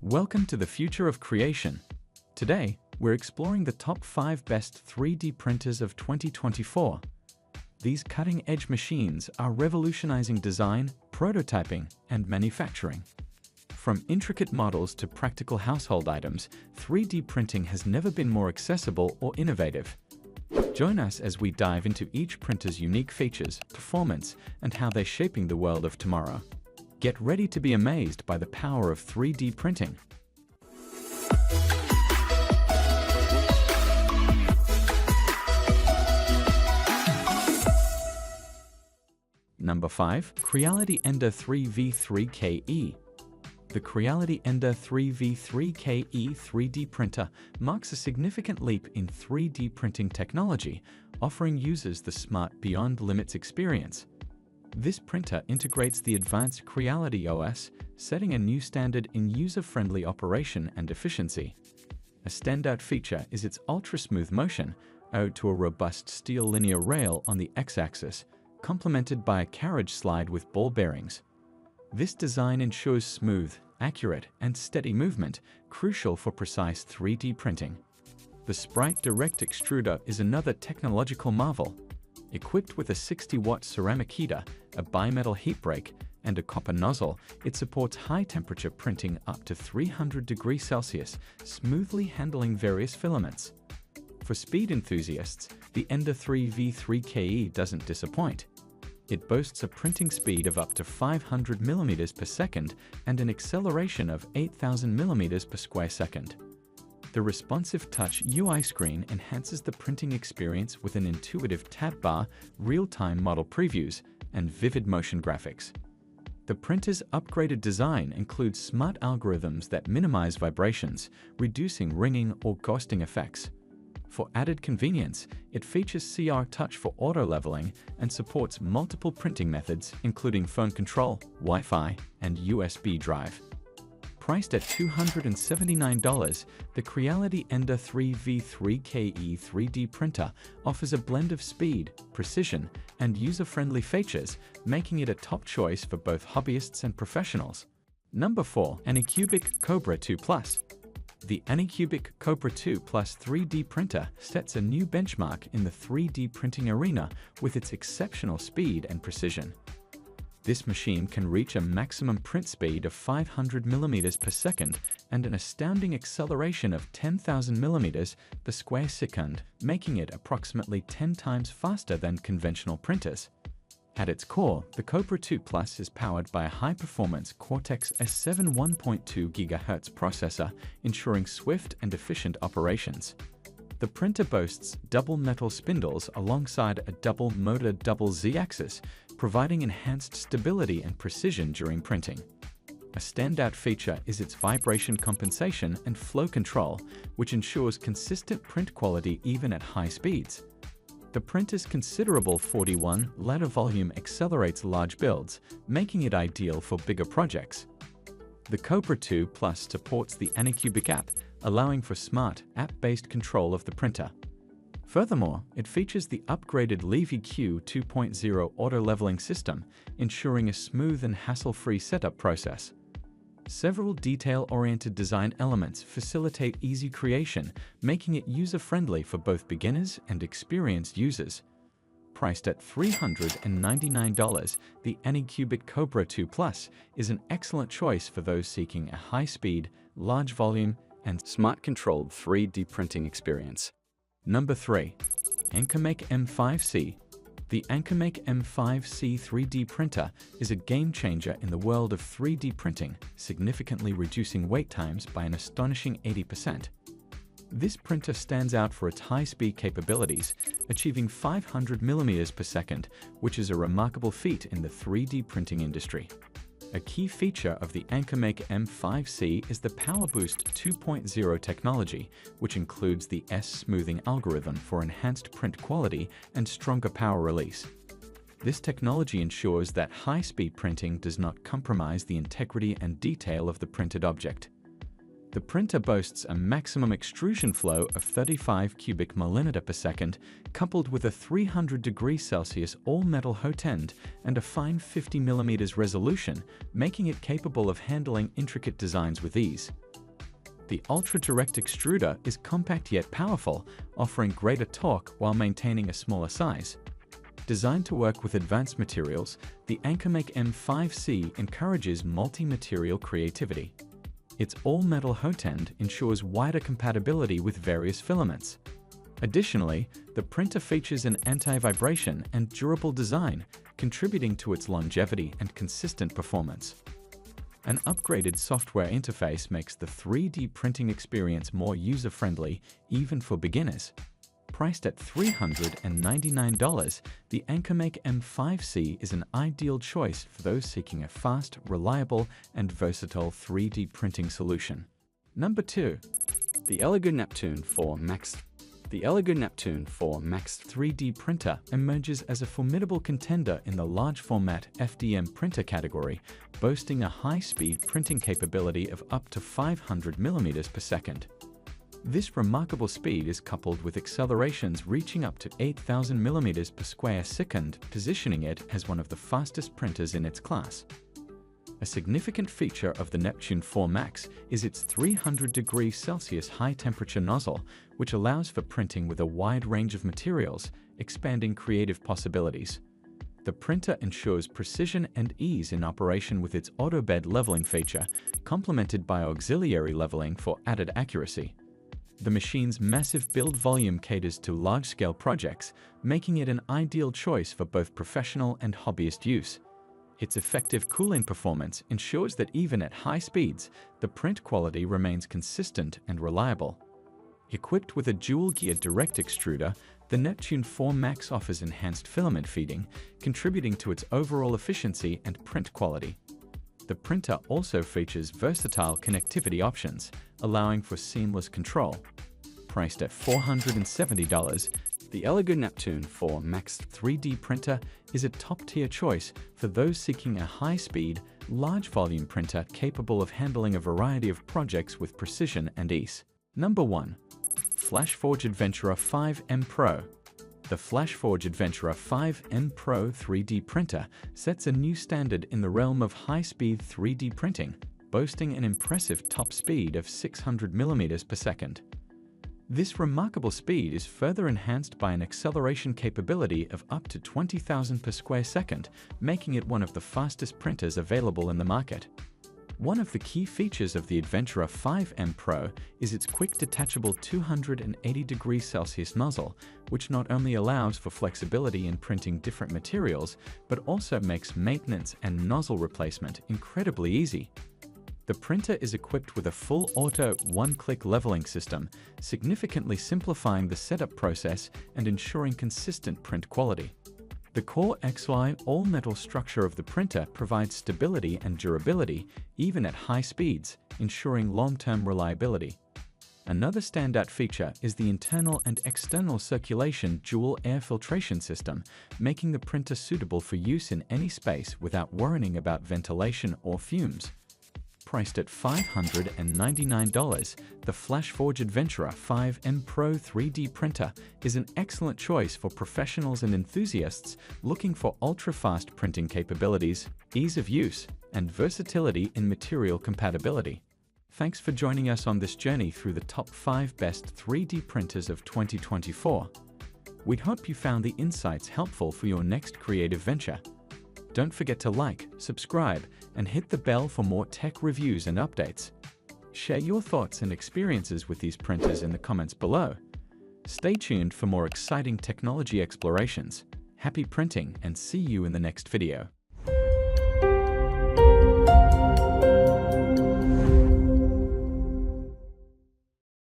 Welcome to the future of creation. Today, we're exploring the top 5 best 3D printers of 2024. These cutting-edge machines are revolutionizing design, prototyping, and manufacturing. From intricate models to practical household items, 3D printing has never been more accessible or innovative. Join us as we dive into each printer's unique features, performance, and how they're shaping the world of tomorrow. Get ready to be amazed by the power of 3D printing. Number 5. Creality Ender 3v3KE. The Creality Ender 3v3KE 3D printer marks a significant leap in 3D printing technology, offering users the smart beyond limits experience. This printer integrates the advanced Creality OS, setting a new standard in user-friendly operation and efficiency. A standout feature is its ultra-smooth motion, owed to a robust steel linear rail on the x-axis, complemented by a carriage slide with ball bearings. This design ensures smooth, accurate, and steady movement, crucial for precise 3D printing. The Sprite Direct Extruder is another technological marvel. Equipped with a 60-watt ceramic heater, a bimetal heat break, and a copper nozzle, it supports high-temperature printing up to 300 degrees Celsius, smoothly handling various filaments. For speed enthusiasts, the Ender 3v3KE doesn't disappoint. It boasts a printing speed of up to 500 mm per second and an acceleration of 8,000 mm per square second. The responsive touch UI screen enhances the printing experience with an intuitive tab bar, real-time model previews, and vivid motion graphics. The printer's upgraded design includes smart algorithms that minimize vibrations, reducing ringing or ghosting effects. For added convenience, it features CR Touch for auto-leveling and supports multiple printing methods, including phone control, Wi-Fi, and USB drive. Priced at $279, the Creality Ender 3v3KE 3D printer offers a blend of speed, precision, and user-friendly features, making it a top choice for both hobbyists and professionals. Number 4. Anycubic Kobra 2 Plus. The Anycubic Kobra 2 Plus 3D printer sets a new benchmark in the 3D printing arena with its exceptional speed and precision. This machine can reach a maximum print speed of 500 mm per second and an astounding acceleration of 10,000 mm per square second, making it approximately 10 times faster than conventional printers. At its core, the Kobra 2 Plus is powered by a high-performance Cortex S7 1.2 GHz processor, ensuring swift and efficient operations. The printer boasts double metal spindles alongside a double-motor double Z-axis, providing enhanced stability and precision during printing. A standout feature is its vibration compensation and flow control, which ensures consistent print quality even at high speeds. The printer's considerable 41 ladder volume accelerates large builds, making it ideal for bigger projects. The Kobra 2 Plus supports the Anycubic app, allowing for smart, app-based control of the printer. Furthermore, it features the upgraded LevyQ 2.0 auto-leveling system, ensuring a smooth and hassle-free setup process. Several detail-oriented design elements facilitate easy creation, making it user-friendly for both beginners and experienced users. Priced at $399, the Anycubic Kobra 2 Plus is an excellent choice for those seeking a high-speed, large-volume, and smart-controlled 3D printing experience. Number 3. AnkerMake M5C. The AnkerMake M5C 3D printer is a game-changer in the world of 3D printing, significantly reducing wait times by an astonishing 80%. This printer stands out for its high-speed capabilities, achieving 500 mm per second, which is a remarkable feat in the 3D printing industry. A key feature of the AnkerMake M5C is the PowerBoost 2.0 technology, which includes the S-smoothing algorithm for enhanced print quality and stronger power release. This technology ensures that high-speed printing does not compromise the integrity and detail of the printed object. The printer boasts a maximum extrusion flow of 35 cubic millimeter per second, coupled with a 300 degrees Celsius all-metal hot end and a fine 50 mm resolution, making it capable of handling intricate designs with ease. The ultra-direct extruder is compact yet powerful, offering greater torque while maintaining a smaller size. Designed to work with advanced materials, the AnkerMake M5C encourages multi-material creativity. Its all-metal hotend ensures wider compatibility with various filaments. Additionally, the printer features an anti-vibration and durable design, contributing to its longevity and consistent performance. An upgraded software interface makes the 3D printing experience more user-friendly, even for beginners. Priced at $399, the AnkerMake M5C is an ideal choice for those seeking a fast, reliable, and versatile 3D printing solution. Number 2. The Elegoo Neptune 4 Max. The Elegoo Neptune 4 Max 3D printer emerges as a formidable contender in the large-format FDM printer category, boasting a high-speed printing capability of up to 500 mm per second. This remarkable speed is coupled with accelerations reaching up to 8,000 mm per square second, positioning it as one of the fastest printers in its class. A significant feature of the Neptune 4 Max is its 300°C high-temperature nozzle, which allows for printing with a wide range of materials, expanding creative possibilities. The printer ensures precision and ease in operation with its auto-bed leveling feature, complemented by auxiliary leveling for added accuracy. The machine's massive build volume caters to large-scale projects, making it an ideal choice for both professional and hobbyist use. Its effective cooling performance ensures that even at high speeds, the print quality remains consistent and reliable. Equipped with a dual-gear direct extruder, the Neptune 4 Max offers enhanced filament feeding, contributing to its overall efficiency and print quality. The printer also features versatile connectivity options, allowing for seamless control. Priced at $470, the Elegoo Neptune 4 Max 3D printer is a top-tier choice for those seeking a high-speed, large-volume printer capable of handling a variety of projects with precision and ease. Number 1. Flashforge Adventurer 5M Pro. The Flashforge Adventurer 5M Pro 3D printer sets a new standard in the realm of high-speed 3D printing, boasting an impressive top speed of 600 mm per second. This remarkable speed is further enhanced by an acceleration capability of up to 20,000 per square second, making it one of the fastest printers available in the market. One of the key features of the Adventurer 5M Pro is its quick detachable 280°C nozzle, which not only allows for flexibility in printing different materials, but also makes maintenance and nozzle replacement incredibly easy. The printer is equipped with a full auto one-click leveling system, significantly simplifying the setup process and ensuring consistent print quality. The Core XY all-metal structure of the printer provides stability and durability even at high speeds, ensuring long-term reliability. Another standout feature is the internal and external circulation dual air filtration system, making the printer suitable for use in any space without worrying about ventilation or fumes. Priced at $599, the Flashforge Adventurer 5M Pro 3D printer is an excellent choice for professionals and enthusiasts looking for ultra-fast printing capabilities, ease of use, and versatility in material compatibility. Thanks for joining us on this journey through the top 5 best 3D printers of 2024. We hope you found the insights helpful for your next creative venture. Don't forget to like, subscribe, and hit the bell for more tech reviews and updates. Share your thoughts and experiences with these printers in the comments below. Stay tuned for more exciting technology explorations. Happy printing and see you in the next video.